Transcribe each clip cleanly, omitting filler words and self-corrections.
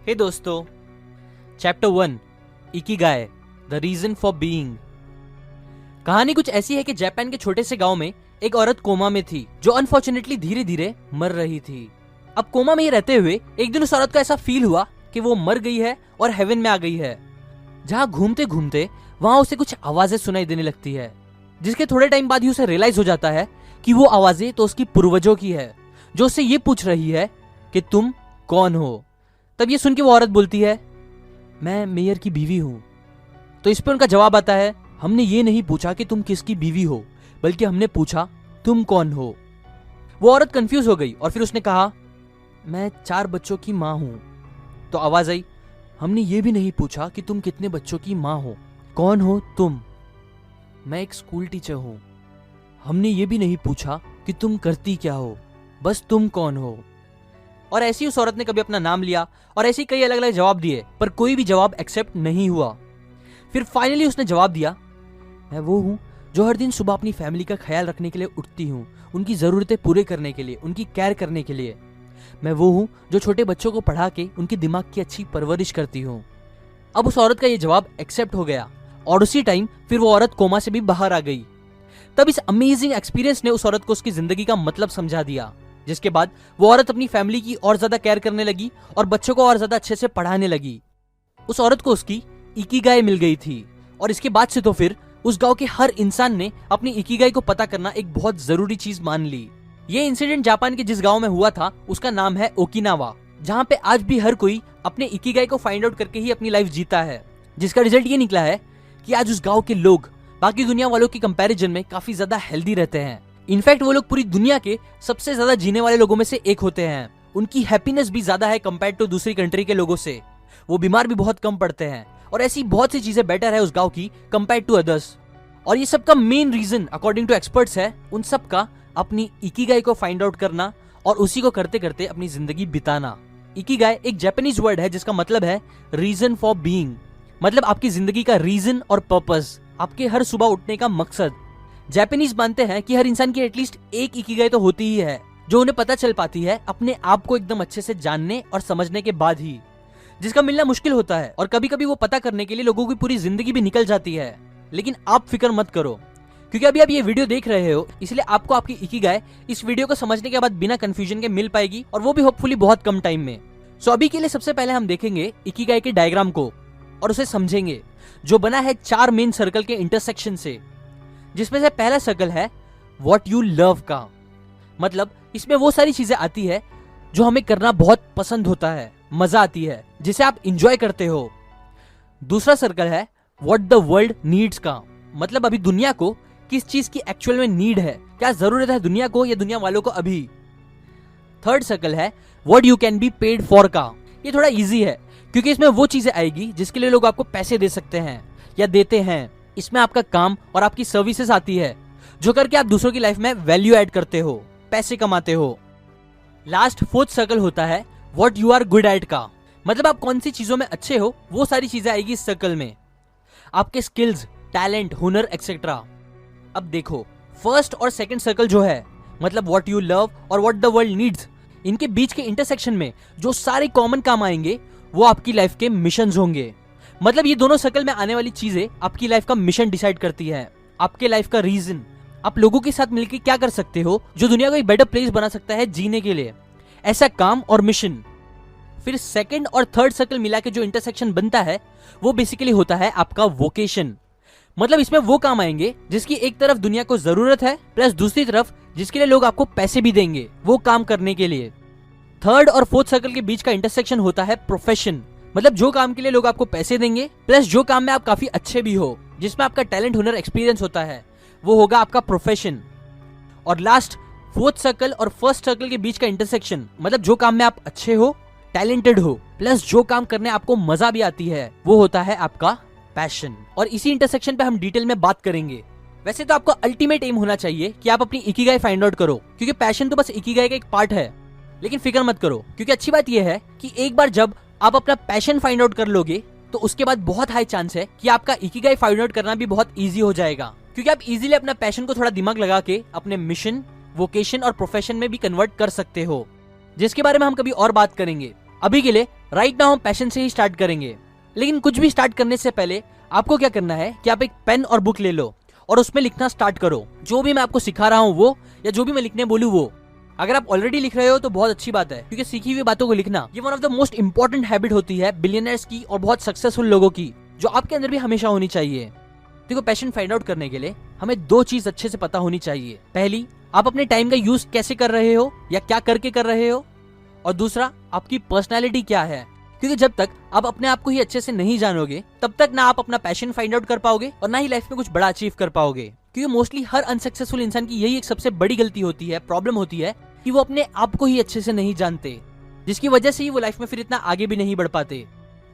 हे दोस्तों, chapter 1 Ikigai the reason for being. कहानी कुछ ऐसी है कि जापान के छोटे से गांव में एक औरत कोमा में थी जो अनफॉर्चुनेटली धीरे धीरे मर रही थी। अब कोमा में रहते हुए एक दिन उस औरत को ऐसा फील हुआ कि वो मर गई है और हेवन में आ गई है। जहां घूमते घूमते वहां उसे कुछ आवाजें सुनाई देने लगती है, जिसके थोड़े टाइम बाद ही उसे रियलाइज हो जाता है कि वो आवाजें तो उसकी पूर्वजों की है, जो उससे ये पूछ रही है कि तुम कौन हो। तब ये सुन के वो औरत बोलती है, मैं मेयर की बीवी हूं। तो इस पर उनका जवाब आता है, हमने ये नहीं पूछा कि तुम किसकी बीवी हो, बल्कि हमने पूछा तुम कौन हो। वो औरत कंफ्यूज हो गई और फिर उसने कहा, मैं 4 बच्चों की मां हूं। तो आवाज आई, हमने ये भी नहीं पूछा कि तुम कितने बच्चों की मां हो, कौन हो तुम। मैं एक स्कूल टीचर हूं। हमने ये भी नहीं पूछा कि तुम करती क्या हो, बस तुम कौन हो। और ऐसी उस औरत ने कभी अपना नाम लिया और ऐसे कई अलग अलग जवाब दिए, पर कोई भी जवाब एक्सेप्ट नहीं हुआ। फिर फाइनली उसने जवाब दिया, मैं वो हूं जो हर दिन सुबह अपनी फैमिली का ख्याल रखने के लिए उठती हूं, उनकी जरूरतें पूरे करने के लिए, उनकी केयर करने के लिए। मैं वो हूं जो छोटे बच्चों को पढ़ा के उनके दिमाग की अच्छी परवरिश करती हूं। अब उस औरत का ये जवाब एक्सेप्ट हो गया और उसी टाइम फिर वो औरत कोमा से भी बाहर आ गई। तब इस अमेजिंग एक्सपीरियंस ने उस औरत को उसकी जिंदगी का मतलब समझा दिया, जिसके बाद वो औरत अपनी फैमिली की और ज्यादा केयर करने लगी और बच्चों को और ज्यादा अच्छे से पढ़ाने लगी। उस औरत को उसकी इकिगाई मिल गई थी और इसके बाद से तो फिर उस गांव के हर इंसान ने अपनी इकिगाई को पता करना एक बहुत जरूरी चीज मान ली। ये इंसिडेंट जापान के जिस गांव में हुआ था उसका नाम है ओकिनावा, जहां पे आज भी हर कोई अपने इकिगाई को फाइंड आउट करके ही अपनी लाइफ जीता है, जिसका रिजल्ट ये निकला है कि आज उस गांव के लोग बाकी दुनिया वालों की कंपैरिजन में काफी ज्यादा हेल्दी रहते हैं। इनफैक्ट वो लोग पूरी दुनिया के सबसे ज्यादा जीने वाले लोगों में से एक होते हैं। उनकी हैप्पीनेस भी ज्यादा है कंपेयर टू दूसरी कंट्री के लोगों से। वो बीमार भी बहुत कम पड़ते हैं और ऐसी बहुत सी चीजें बेटर है उस गांव की कंपेयर टू अदर्स। और ये सब का main reason according to experts है उन सब का अपनी इकिगाई को फाइंड आउट करना और उसी को करते करते अपनी जिंदगी बिताना। इकिगाई एक जापानीज वर्ड है जिसका मतलब है रीजन फॉर बीइंग, मतलब आपकी जिंदगी का रीजन और पर्पस, आपके हर सुबह उठने का मकसद। जापानीज मानते हैं कि हर इंसान की एटलीस्ट एक इकिगाई तो होती ही है, जो उन्हें पता चल पाती है अपने आप को एकदम अच्छे से जानने और समझने के बाद ही, जिसका मिलना मुश्किल होता है और कभी कभी वो पता करने के लिए लोगों की पूरी जिंदगी भी निकल जाती है। लेकिन आप फिक्र मत करो, क्योंकि अभी आप ये वीडियो देख रहे हो, इसलिए आपको आपकी इकिगाई इस वीडियो को समझने के बाद बिना कंफ्यूजन के मिल पाएगी, और वो भी होपफुली बहुत कम टाइम में। सो अभी के लिए सबसे पहले हम देखेंगे इकिगाई के डायग्राम को और उसे समझेंगे, जो बना है 4 मेन सर्कल के इंटरसेक्शन से, जिसमें से पहला सर्कल है व्हाट यू लव का, मतलब इसमें वो सारी चीजें आती है जो हमें करना बहुत पसंद होता है, मजा आती है, जिसे आप इंजॉय करते हो। दूसरा सर्कल है व्हाट द वर्ल्ड नीड्स का, मतलब अभी दुनिया को किस चीज की एक्चुअल में नीड है, क्या जरूरत है दुनिया को या दुनिया वालों को अभी। थर्ड सर्कल है what you can be paid for का, ये थोड़ा इजी है क्योंकि इसमें वो चीजें आएगी जिसके लिए लोग आपको पैसे दे सकते हैं या देते हैं। इसमें आपका काम और आपकी सर्विसेज आती है, जो करके आप दूसरों की लाइफ में वैल्यू ऐड करते हो, पैसे कमाते हो। लास्ट 4th सर्कल होता है what you are good at का, मतलब आप कौन सी चीजों में अच्छे हो, वो सारी चीजें आएगी इस सर्कल में, आपके स्किल्स, टैलेंट, हुनर एक्सेट्रा। अब देखो, फर्स्ट और सेकंड सर्कल जो है, मतलब व्हाट यू लव और व्हाट द वर्ल्ड नीड्स, इनके बीच के इंटरसेक्शन में जो सारे कॉमन काम आएंगे वो आपकी लाइफ के मिशंस होंगे। मतलब ये दोनों सर्कल में आने वाली चीजें आपकी लाइफ का मिशन डिसाइड करती है, आपके लाइफ का रीजन, आप लोगों के साथ मिलकर क्या कर सकते हो जो दुनिया को एक बेटर प्लेस बना सकता है जीने के लिए, ऐसा काम और मिशन। फिर सेकंड और थर्ड सर्कल मिला के जो इंटरसेक्शन बनता है वो बेसिकली होता है आपका वोकेशन, मतलब इसमें वो काम आएंगे जिसकी एक तरफ दुनिया को जरूरत है, प्लस दूसरी तरफ जिसके लिए लोग आपको पैसे भी देंगे वो काम करने के लिए। थर्ड और फोर्थ सर्कल के बीच का इंटरसेक्शन होता है प्रोफेशन, मतलब जो काम के लिए लोग आपको पैसे देंगे, प्लस जो काम में आप काफी अच्छे भी हो, जिसमें आपका टैलेंट, हुनर, एक्सपीरियंस होता है, वो होगा आपका प्रोफेशन। और लास्ट 4th सर्कल और फर्स्ट सर्कल के बीच का इंटरसेक्शन, मतलब जो काम में आप अच्छे हो, टैलेंटेड हो, प्लस जो काम करने आपको मजा भी आती है, वो होता है आपका पैशन। और इसी इंटरसेक्शन पे हम डिटेल में बात करेंगे। वैसे तो आपको अल्टीमेट एम होना चाहिए कि आप अपनी इकिगाई फाइंड आउट करो, क्योंकि पैशन तो बस इकिगाई का एक पार्ट है। लेकिन फिक्र मत करो, क्योंकि अच्छी बात यह है कि एक बार जब आप अपना पैशन फाइंड आउट कर लोगे तो उसके बाद बहुत हाई चांस है कि आपका इकिगाई फाइंड आउट करना भी बहुत इजी हो जाएगा, क्योंकि आप इजीली अपना पैशन को थोड़ा दिमाग लगा के अपने मिशन, वोकेशन और प्रोफेशन में भी कन्वर्ट कर सकते हो, जिसके बारे में हम कभी और बात करेंगे। अभी के लिए राइट नाउ हम पैशन से ही स्टार्ट करेंगे, लेकिन कुछ भी स्टार्ट करने से पहले आपको क्या करना है कि आप एक पेन और बुक ले लो और उसमें लिखना स्टार्ट करो। जो भी मैं आपको सिखा रहा हूँ वो, या जो भी मैं लिखने बोलूँ वो। अगर आप ऑलरेडी लिख रहे हो तो बहुत अच्छी बात है, क्योंकि सीखी हुई बातों को लिखना ये one of the most important habit होती है बिलियनर्स की और बहुत सक्सेसफुल लोगों की, जो आपके अंदर भी हमेशा होनी चाहिए। देखो, पैशन फाइंड आउट करने के लिए हमें दो चीज अच्छे से पता होनी चाहिए। पहली, आप अपने टाइम का यूज कैसे कर रहे हो या क्या करके कर रहे हो, और दूसरा, आपकी पर्सनैलिटी क्या है। क्योंकि जब तक आप अपने आप को ही अच्छे से नहीं जानोगे तब तक ना आप अपना पैशन फाइंड आउट कर पाओगे और ना ही लाइफ में कुछ बड़ा अचीव कर पाओगे। क्योंकि मोस्टली हर अनसक्सेसफुल इंसान की यही एक सबसे बड़ी गलती होती है, प्रॉब्लम होती है कि वो अपने आप को ही अच्छे से नहीं जानते, जिसकी वजह से ही वो लाइफ में फिर इतना आगे भी नहीं बढ़ पाते।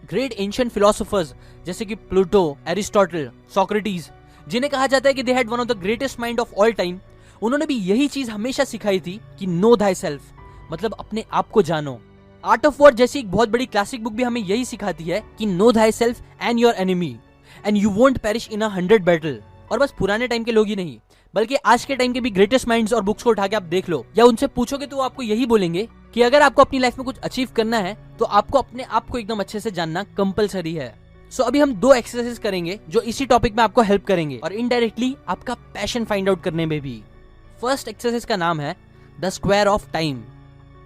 ग्रेट एंशिएंट फिलोसोफर्स जैसे कि प्लूटो, एरिस्टोटल, सोक्रेटिस, जिन्हें कहा जाता है कि they had one of the greatest mind of all time, उन्होंने भी यही चीज हमेशा सिखाई थी कि नो थाई सेल्फ, मतलब अपने आप को जानो। आर्ट ऑफ वॉर जैसी एक बहुत बड़ी क्लासिक बुक भी हमें यही सिखाती है कि know thyself and your enemy and you won't perish in 100 battle. और बस पुराने टाइम के लोग ही नहीं, बल्कि आज के टाइम के भी ग्रेटेस्ट माइंड्स और बुक्स को उठा के आप देख लो या उनसे पूछोगे तो वो आपको यही बोलेंगे कि अगर आपको अपनी लाइफ में कुछ अचीव करना है तो आपको अपने आप को एकदम अच्छे से जानना कंपलसरी है। सो अभी हम दो एक्सरसाइज करेंगे जो इसी टॉपिक में आपको हेल्प करेंगे और इनडायरेक्टली आपका पैशन फाइंड आउट करने में भी। फर्स्ट एक्सरसाइज का नाम है द स्क्वायर ऑफ टाइम।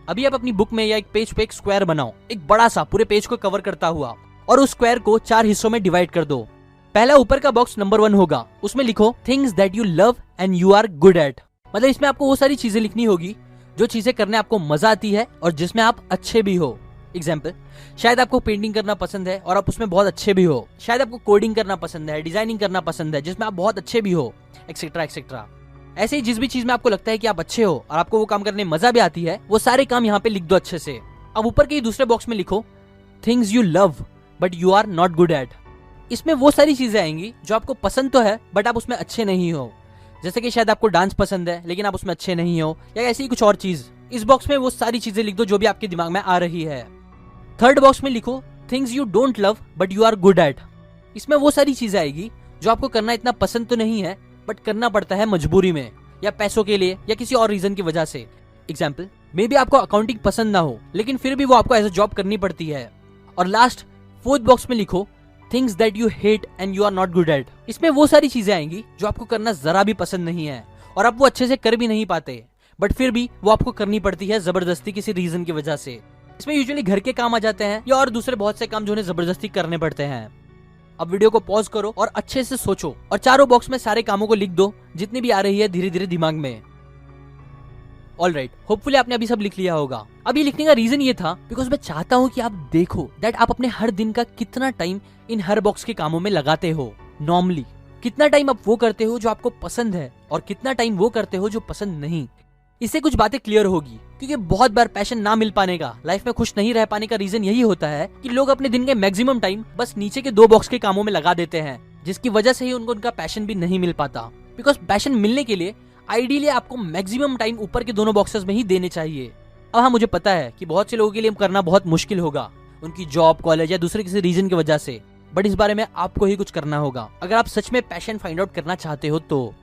अभी आप अपनी बुक में या एक पेज पे एक स्क्वायर बनाओ, एक बड़ा सा पूरे पेज को कवर करता हुआ, और उस स्क्वायर को 4 हिस्सों में डिवाइड कर दो। पहला ऊपर का बॉक्स नंबर 1 होगा, उसमें लिखो things that you love and you are good at. मतलब इसमें आपको वो सारी चीजें लिखनी होगी जो चीजें करने आपको मजा आती है और जिसमें आप अच्छे भी हो। एग्जाम्पल, शायद आपको पेंटिंग करना पसंद है और आप उसमें बहुत अच्छे भी हो, शायद आपको कोडिंग करना पसंद है, डिजाइनिंग करना पसंद है जिसमें आप बहुत अच्छे भी हो, एक्सेट्रा एक्सेट्रा। ऐसे ही जिस भी चीज में आपको लगता है कि आप अच्छे हो और आपको वो काम करने में मजा भी आती है, वो सारे काम यहाँ पे लिख दो अच्छे से। अब ऊपर के दूसरे बॉक्स में लिखो things you love but you are not good at. इसमें वो सारी चीजें आएंगी जो आपको पसंद तो है बट आप उसमें अच्छे नहीं हो, जैसे कि शायद आपको डांस पसंद है लेकिन आप उसमें अच्छे नहीं हो, या ऐसी ही कुछ और चीज। इस बॉक्स में वो सारी चीजें लिख दो जो भी आपके दिमाग में आ रही है। थर्ड बॉक्स में लिखो things you don't love but you are good at. इसमें वो सारी चीजें आएगी जो आपको करना इतना पसंद तो नहीं है बट करना पड़ता है मजबूरी में, या पैसों के लिए, या किसी और रीजन की वजह से। एग्जाम्पल, मे बी आपको अकाउंटिंग पसंद ना हो लेकिन फिर भी वो आपको एज अ जॉब करनी पड़ती है। और लास्ट फोर्थ बॉक्स में लिखो things that you hate and you are not good at. इसमें वो सारी चीजें आएंगी जो आपको करना जरा भी पसंद नहीं है और आप वो अच्छे से कर भी नहीं पाते, बट फिर भी वो आपको करनी पड़ती है जबरदस्ती किसी रीजन की वजह से। इसमें यूजुअली घर के काम आ जाते हैं या और दूसरे बहुत से काम जो उन्हें जबरदस्ती करने पड़ते हैं। अब वीडियो को पॉज करो और अच्छे से सोचो और चारों बॉक्स में सारे कामों को लिख दो जितनी भी आ रही है धीरे धीरे दिमाग में। ऑलराइट, होपफुली आपने अभी सब लिख लिया होगा। अभी लिखने का रीजन ये था बिकॉज मैं चाहता हूँ कि आप देखो दैट आप अपने हर दिन का कितना टाइम इन हर बॉक्स के कामों में लगाते हो। नॉर्मली कितना टाइम आप वो करते हो जो आपको पसंद है और कितना टाइम वो करते हो जो पसंद नहीं। इससे कुछ बातें क्लियर होगी, क्योंकि बहुत बार पैशन ना मिल पाने का, लाइफ में खुश नहीं रह पाने का रीजन यही होता है कि लोग अपने दिन के मैक्सिमम टाइम बस नीचे के 2 बॉक्स के कामों में लगा देते हैं, जिसकी वजह से ही उनको उनका पैशन भी नहीं मिल पाता। बिकॉज पैशन मिलने के लिए आइडियली आपको मैक्सिमम टाइम ऊपर के दोनों बॉक्सेस में ही देने चाहिए। अब हाँ, मुझे पता है कि बहुत से लोगों के लिए करना बहुत मुश्किल होगा, उनकी जॉब, कॉलेज या दूसरे किसी रीजन की वजह से, बट इस बारे में आपको ही कुछ करना होगा अगर आप सच में पैशन फाइंड आउट करना चाहते हो तो।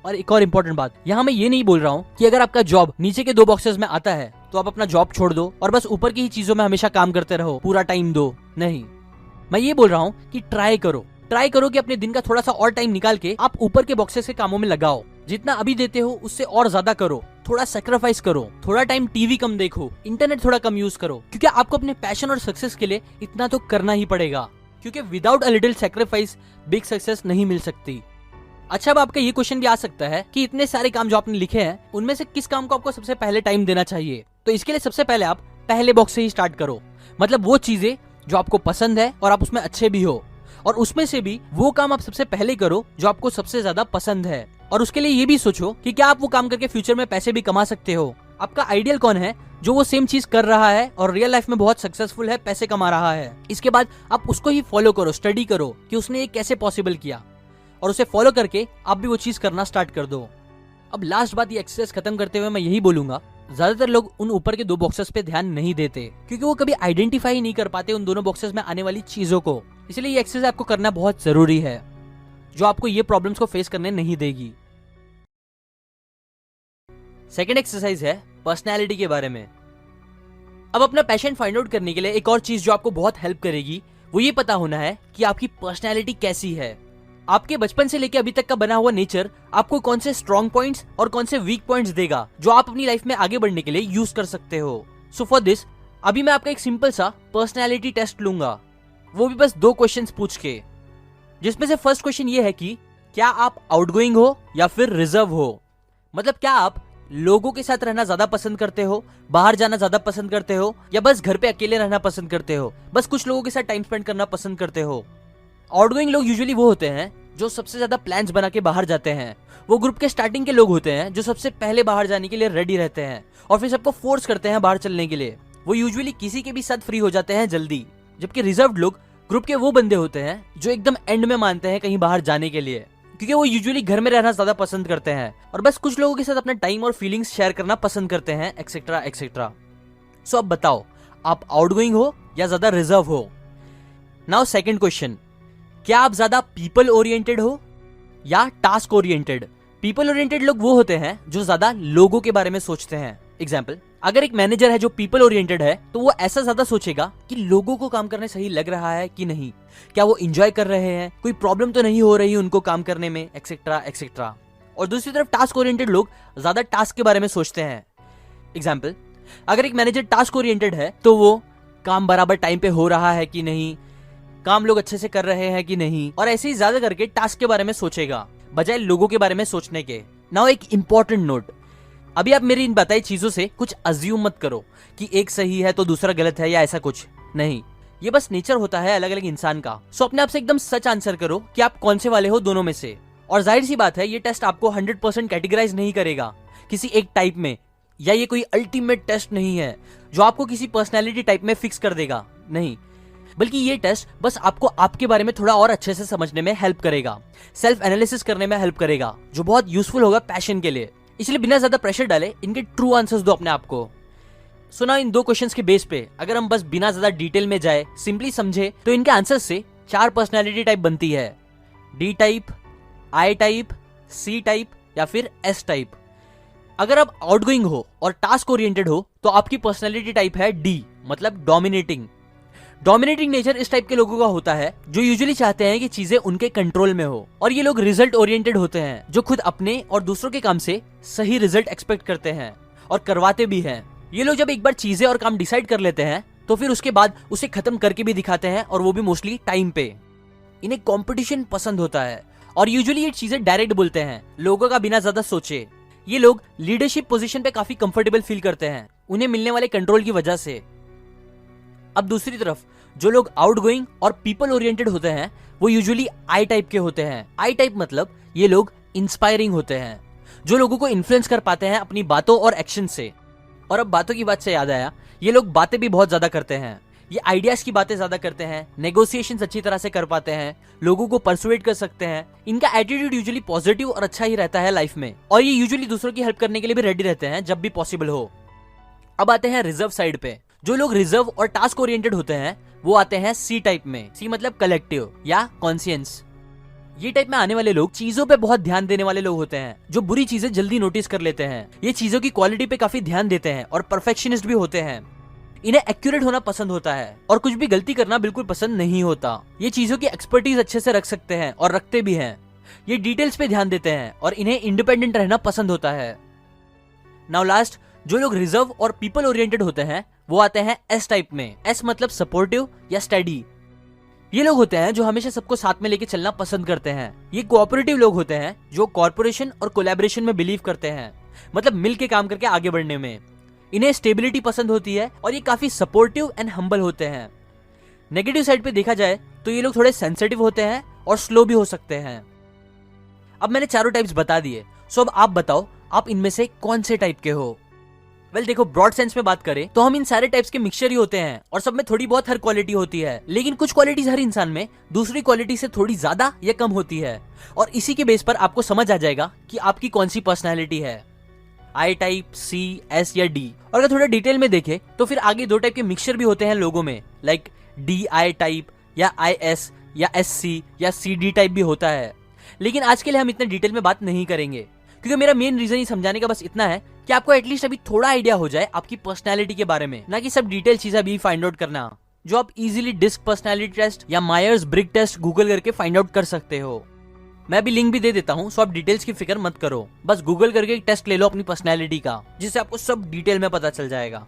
और एक और इम्पोर्टेंट बात, यहाँ मैं ये नहीं बोल रहा हूँ कि अगर आपका जॉब नीचे के 2 बॉक्सेस में आता है तो आप अपना जॉब छोड़ दो और बस ऊपर की ही चीजों में हमेशा काम करते रहो, पूरा टाइम दो। नहीं, मैं ये बोल रहा हूँ कि ट्राई करो कि अपने दिन का थोड़ा सा और टाइम निकाल के आप ऊपर के बॉक्सेस के कामों में लगाओ। जितना अभी देते हो उससे और ज्यादा करो, थोड़ा सेक्रीफाइस करो, थोड़ा टाइम टीवी कम देखो, इंटरनेट थोड़ा कम यूज करो, क्योंकि आपको अपने पैशन और सक्सेस के लिए इतना तो करना ही पड़ेगा। क्योंकि without a little sacrifice big success नहीं मिल सकती। अच्छा, अब आपका ये क्वेश्चन भी आ सकता है कि इतने सारे काम जो आपने लिखे हैं उनमें से किस काम को आपको सबसे पहले टाइम देना चाहिए। तो इसके लिए सबसे पहले आप पहले बॉक्स से ही स्टार्ट करो, मतलब वो चीजें जो आपको पसंद है और आप उसमें अच्छे भी हो, और उसमें से भी वो काम आप सबसे पहले करो जो आपको सबसे ज्यादा पसंद है। और उसके लिए ये भी सोचो कि क्या आप वो काम करके फ्यूचर में पैसे भी कमा सकते हो। आपका आइडियल कौन है जो वो सेम चीज कर रहा है और रियल लाइफ में बहुत सक्सेसफुल है, पैसे कमा रहा है। इसके बाद आप उसको ही फॉलो करो, स्टडी करो कि उसने ये कैसे पॉसिबल किया, और उसे फॉलो करके आप भी वो चीज करना स्टार्ट कर दो। अब लास्ट बात, ये एक्सरसाइज खत्म करते हुए मैं यही बोलूंगा, ज्यादातर लोग उन ऊपर के 2 बॉक्सेस पे ध्यान नहीं देते क्योंकि वो कभी आइडेंटिफाई नहीं कर पाते उन दोनों बॉक्सेस में आने वाली चीजों को। इसलिए ये एक्सरसाइज आपको करना बहुत जरूरी है जो आपको ये प्रॉब्लम्स को फेस करने नहीं देगी। सेकेंड एक्सरसाइज है पर्सनैलिटी के बारे में। अब अपना पैशन फाइंड आउट करने के लिए एक और चीज जो आपको बहुत हेल्प करेगी वो ये पता होना है कि आपकी पर्सनैलिटी कैसी है। आपके बचपन से लेकर अभी तक का बना हुआ नेचर आपको कौन से स्ट्रॉन्ग पॉइंट्स और कौन से वीक पॉइंट्स देगा जो आप अपनी लाइफ में आगे बढ़ने के लिए यूज कर सकते हो। सो फॉर दिस अभी मैं आपका एक सिंपल सा पर्सनैलिटी टेस्ट लूंगा, वो भी बस 2 क्वेश्चंस पूछ के, जिसमें से फर्स्ट क्वेश्चन ये है कि क्या आप आउटगोइंग हो या फिर रिजर्व हो। मतलब क्या आप लोगों के साथ रहना ज्यादा पसंद करते हो, बाहर जाना ज्यादा पसंद करते हो, या बस घर पे अकेले रहना पसंद करते हो, बस कुछ लोगों के साथ टाइम स्पेंड करना पसंद करते हो। आउटगोइंग लोग यूजुअली वो होते हैं जो सबसे ज्यादा प्लान्स बना के बाहर जाते हैं। वो ग्रुप के स्टार्टिंग के लोग होते हैं जो सबसे पहले बाहर जाने के लिए रेडी रहते हैं और फिर सबको फोर्स करते हैं बाहर चलने के लिए। वो यूजुअली किसी के भी साथ फ्री हो जाते हैं जल्दी। जबकि रिजर्व्ड लोग ग्रुप के वो बंदे होते हैं जो एकदम एंड में मानते हैं कहीं बाहर जाने के लिए, क्योंकि वो यूजुअली घर में रहना ज्यादा पसंद करते हैं और बस कुछ लोगों के साथ अपना टाइम और फीलिंग्स शेयर करना पसंद करते हैं, एक्सेट्रा एक्सेट्रा। सो अब बताओ, आप आउटगोइंग हो या ज्यादा रिजर्व हो। नाउ सेकंड क्वेश्चन, क्या आप ज्यादा पीपल ओरिएंटेड हो या टास्क ओरिएंटेड। पीपल ओरिएंटेड लोग वो होते हैं जो ज्यादा लोगों के बारे में सोचते हैं। एग्जाम्पल, अगर एक मैनेजर है जो पीपल ओरिएंटेड है तो वो ऐसा ज्यादा सोचेगा कि लोगों को काम करने सही लग रहा है कि नहीं, क्या वो एंजॉय कर रहे हैं, कोई प्रॉब्लम तो नहीं हो रही उनको काम करने में, एक्सेट्रा एक्सेट्रा। और दूसरी तरफ टास्क ओरिएंटेड लोग ज्यादा टास्क के बारे में सोचते हैं। एग्जाम्पल, अगर एक मैनेजर टास्क ओरिएंटेड है तो वो काम बराबर टाइम पे हो रहा है कि नहीं, काम लोग अच्छे से कर रहे हैं कि नहीं, और ऐसे ही ज्यादा करके टास्क के बारे में सोचेगा बजाय लोगों के बारे में सोचने के। नाउ एक इंपॉर्टेंट नोट, अभी आप मेरी इन बताई चीजों से कुछ अज्यूम मत करो कि एक सही है तो दूसरा गलत है या ऐसा कुछ नहीं। ये बस नेचर होता है अलग अलग इंसान का। सो अपने आप से एकदम सच आंसर करो कि आप कौन से वाले हो दोनों में से। और जाहिर सी बात है ये टेस्ट आपको 100% कैटेगराइज नहीं करेगा किसी एक टाइप में, या ये कोई अल्टीमेट टेस्ट नहीं है जो आपको किसी पर्सनैलिटी टाइप में फिक्स कर देगा, नहीं। बल्कि ये टेस्ट बस आपको आपके बारे में थोड़ा और अच्छे से समझने में हेल्प करेगा, सेल्फ एनालिसिस करने में हेल्प करेगा, जो बहुत यूजफुल होगा पैशन के लिए। इसलिए बिना ज्यादा प्रेशर डाले इनके ट्रू आंसर्स दो अपने आप को। सुना, इन 2 क्वेश्चंस के बेस पे अगर हम बस बिना ज्यादा डिटेल में जाए, सिंपली समझे, तो इनके आंसर्स से 4 पर्सनैलिटी टाइप बनती है, D type, I type, C type या फिर एस टाइप। अगर आप आउटगोइंग हो और टास्क ओरिएंटेड हो तो आपकी पर्सनैलिटी टाइप है डी, मतलब डोमिनेटिंग। डोमिनेटिंग नेचर इस टाइप के लोगों का होता है जो यूजुअली चाहते हैं कि चीजें उनके कंट्रोल में हो। और ये लोग रिजल्ट ओरिएंटेड होते हैं जो खुद अपने और दूसरों के काम से सही रिजल्ट एक्सपेक्ट करते हैं और करवाते भी हैं। ये लोग जब एक बार चीजें और काम डिसाइड कर लेते हैं तो फिर उसके बाद उसे खत्म करके भी दिखाते हैं, और वो भी मोस्टली टाइम पे। इन्हें कंपटीशन पसंद होता है और यूजुअली ये चीजें डायरेक्ट बोलते हैं, लोगों का बिना ज्यादा सोचे। ये लोग लीडरशिप पोजीशन पे काफी कंफर्टेबल फील करते हैं उन्हें मिलने वाले कंट्रोल की वजह से। अब दूसरी तरफ जो लोग आउटगोइंग और पीपल ओरिएंटेड होते हैं वो यूजुअली आई टाइप के होते हैं। आई टाइप मतलब ये लोग इंस्पायरिंग होते हैं, जो लोगों को इन्फ्लुएंस कर पाते हैं अपनी बातों और एक्शन से। और अब बातों की बात से याद आया, ये लोग बातें भी बहुत ज्यादा करते हैं। ये आइडियाज की बातें ज्यादा करते हैं, नेगोशिएशंस अच्छी तरह से कर पाते हैं, लोगों को परसुएट कर सकते हैं। इनका एटीट्यूड यूजुअली पॉजिटिव और अच्छा ही रहता है लाइफ में, और ये यूजुअली दूसरों की हेल्प करने के लिए भी रेडी रहते हैं जब भी पॉसिबल हो। अब आते हैं रिजर्व साइड पे। जो लोग रिजर्व और टास्क ओरिएंटेड होते हैं वो आते हैं सी टाइप में। सी मतलब कलेक्टिव या कॉन्शियंस। ये टाइप में आने वाले लोग चीजों पे बहुत ध्यान देने वाले लोग होते हैं, जो बुरी चीजें जल्दी नोटिस कर लेते हैं। ये चीजों की क्वालिटी पे काफी ध्यान देते हैं और परफेक्शनिस्ट भी होते हैं। इन्हें एक्यूरेट होना पसंद होता है और कुछ भी गलती करना बिल्कुल पसंद नहीं होता। ये चीजों की एक्सपर्टीज अच्छे से रख सकते हैं और रखते भी हैं। ये डिटेल्स पे ध्यान देते हैं और इन्हें इंडिपेंडेंट रहना पसंद होता है। नाउ लास्ट, जो लोग रिजर्व और पीपल ओरिएंटेड होते हैं वो आते हैं एस टाइप में। एस मतलब सपोर्टिव या स्टडी। ये लोग होते हैं जो हमेशा सबको साथ में लेके चलना पसंद करते हैं। ये कोऑपरेटिव लोग होते हैं जो कॉर्पोरेशन और कोलैबोरेशन में बिलीव करते हैं, मतलब मिल के काम करके आगे बढ़ने में। इन्हें स्टेबिलिटी पसंद होती है और ये काफी सपोर्टिव एंड हम्बल होते हैं। नेगेटिव साइड पे देखा जाए तो ये लोग थोड़े सेंसिटिव होते हैं और स्लो भी हो सकते हैं। अब मैंने चारों टाइप्स बता दिए, सो अब आप बताओ आप इनमें से कौन से टाइप के हो। वेल देखो, ब्रॉड सेंस में बात करें तो हम इन सारे टाइप्स के मिक्सचर ही होते हैं और सब में थोड़ी बहुत हर क्वालिटी होती है, लेकिन कुछ क्वालिटीज हर इंसान में दूसरी क्वालिटी से थोड़ी ज्यादा या कम होती है, और इसी के बेस पर आपको समझ आ जाएगा कि आपकी कौन सी पर्सनैलिटी है, आई टाइप, सी, एस या डी। और अगर थोड़ा डिटेल में देखें तो फिर आगे 2 टाइप के मिक्सचर भी होते हैं लोगों में, लाइक डी आई टाइप या आई एस या एस सी या सी डी टाइप भी होता है। लेकिन आज के लिए हम इतने डिटेल में बात नहीं करेंगे क्योंकि मेरा मेन रीजन ही समझाने का बस इतना है कि आपको एटलीस्ट अभी थोड़ा आइडिया हो जाए आपकी पर्सनैलिटी के बारे में, ना कि सब डिटेल चीजें अभी फाइंड आउट करना, जो आप इजीली डिस्क पर्सनैलिटी टेस्ट या मायर्स ब्रिग टेस्ट गूगल करके फाइंड आउट कर सकते हो। मैं भी लिंक भी दे देता हूँ, सो आप डिटेल्स की फिक्र मत करो, बस गूगल करके एक टेस्ट ले लो अपनी पर्सनैलिटी का, जिससे आपको सब डिटेल में पता चल जाएगा।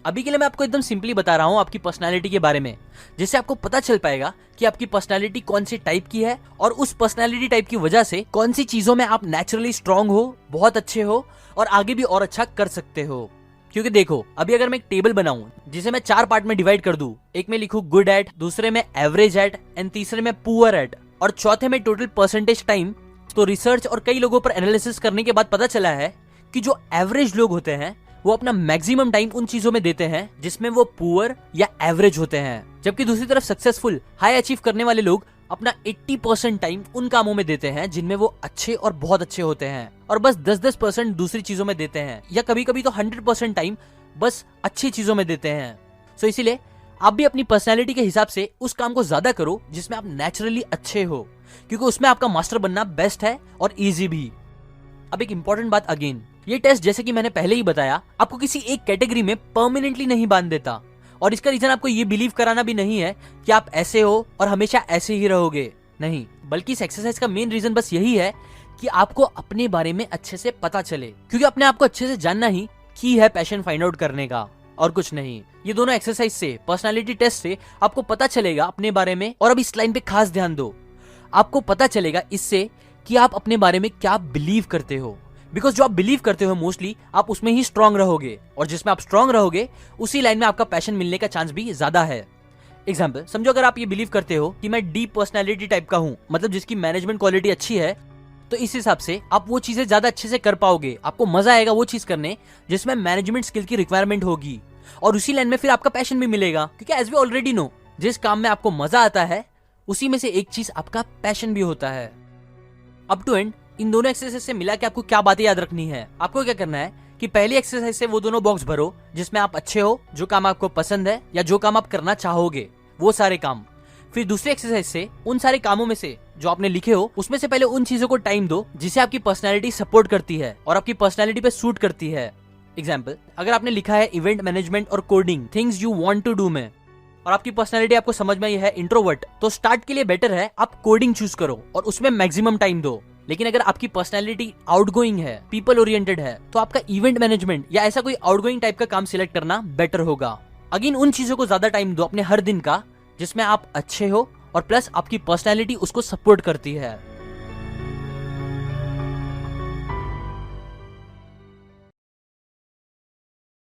अभी के लिए मैं आपको एकदम सिंपली बता रहा हूँ आपकी पर्सनैलिटी के बारे में, जिससे आपको पता चल पाएगा कि आपकी पर्सनैलिटी कौन सी टाइप की है और उस पर्सनैलिटी टाइप की वजह से कौन सी चीजों में आप नेचुरली स्ट्रांग हो, बहुत अच्छे हो और आगे भी और अच्छा कर सकते हो। क्योंकि देखो, अभी अगर मैं एक टेबल बनाऊं जिसे मैं 4 पार्ट में डिवाइड कर दूं, एक में लिखूं गुड एट, दूसरे में एवरेज एट एंड तीसरे में पुअर एट और चौथे में टोटल परसेंटेज टाइम, तो रिसर्च और कई लोगों पर एनालिसिस करने के बाद पता चला है कि जो एवरेज लोग होते हैं वो अपना मैक्सिमम टाइम उन चीजों में देते हैं जिसमें वो पुअर या एवरेज होते हैं, जबकि दूसरी तरफ सक्सेसफुल हाई अचीव करने वाले लोग अपना 80% टाइम उन कामों में देते हैं जिनमें वो अच्छे और बहुत अच्छे होते हैं, और बस 10% दूसरी चीजों में देते हैं, या कभी कभी तो 100% टाइम बस अच्छी चीजों में देते हैं। सो इसीलिए आप भी अपनी पर्सनैलिटी के हिसाब से उस काम को ज्यादा करो जिसमें आप नेचुरली अच्छे हो, क्योंकि उसमें आपका मास्टर बनना बेस्ट है और इजी भी। अब एक इंपॉर्टेंट बात अगेन, ये टेस्ट जैसे कि मैंने पहले ही बताया आपको किसी एक कैटेगरी में परमानेंटली नहीं बांध देता, और इसका रीजन आपको ये बिलीव कराना भी नहीं है कि आप ऐसे हो और हमेशा ऐसे ही रहोगे, नहीं, बल्कि इस एक्सरसाइज का मेन रीजन बस यही है कि आपको अपने बारे में अच्छे से पता चले, क्योंकि अपने आप को अच्छे से जानना ही की है पैशन फाइंड आउट करने का, और कुछ नहीं। ये दोनों एक्सरसाइज से, पर्सनालिटी टेस्ट से आपको पता चलेगा अपने बारे में। और अब इस लाइन पे खास ध्यान दो, आपको पता चलेगा इससे कि आप अपने बारे में क्या बिलीव करते हो, बिकॉज जो आप बिलीव करते हो मोस्टली आप उसमें ही स्ट्रांग रहोगे, और जिसमें आप स्ट्रांग रहोगे उसी लाइन में आपका पैशन मिलने का चांस भी ज्यादा है। एग्जाम्पल समझो, अगर आप ये बिलीव करते हो कि मैं डीप पर्सनैलिटी टाइप का हूँ, मतलब जिसकी मैनेजमेंट क्वालिटी अच्छी है, तो इस हिसाब से आप वो चीजें ज्यादा अच्छे से कर पाओगे, आपको मजा आएगा वो चीज करने जिसमें मैनेजमेंट स्किल की रिक्वायरमेंट होगी, और उसी लाइन में फिर आपका पैशन भी मिलेगा, क्योंकि एज वी ऑलरेडी नो जिस काम में आपको मजा आता है उसी में से एक चीज आपका पैशन भी होता है। अप टू एंड इन दोनों एक्सरसाइज से मिला कि आपको क्या बातें याद रखनी है। आपको क्या करना है कि पहली एक्सरसाइज से वो दोनों बॉक्स भरो जिसमें आप अच्छे हो, जो काम आपको पसंद है या जो काम आप करना चाहोगे वो सारे काम। फिर दूसरी एक्सरसाइज से उन सारे कामों में से जो आपने लिखे हो उसमें से पहले उन चीजों को टाइम दो जिसे आपकी पर्सनैलिटी सपोर्ट करती है और आपकी पर्सनैलिटी पे सूट करती है। एग्जाम्पल, अगर आपने लिखा है इवेंट मैनेजमेंट और coding things you want to do में, और आपकी पर्सनैलिटी आपको समझ में है इंट्रोवर्ट, तो स्टार्ट के लिए बेटर है आप कोडिंग चूज करो और उसमें मैक्सिमम टाइम दो। लेकिन अगर आपकी पर्सनैलिटी आउटगोइंग है, पीपल ओरिएंटेड है, तो आपका इवेंट मैनेजमेंट या ऐसा कोई आउटगोइंग टाइप का काम सिलेक्ट करना बेटर होगा। अगेन उन चीजों को ज्यादा टाइम दो अपने हर दिन का जिसमें आप अच्छे हो और प्लस आपकी पर्सनैलिटी उसको सपोर्ट करती है।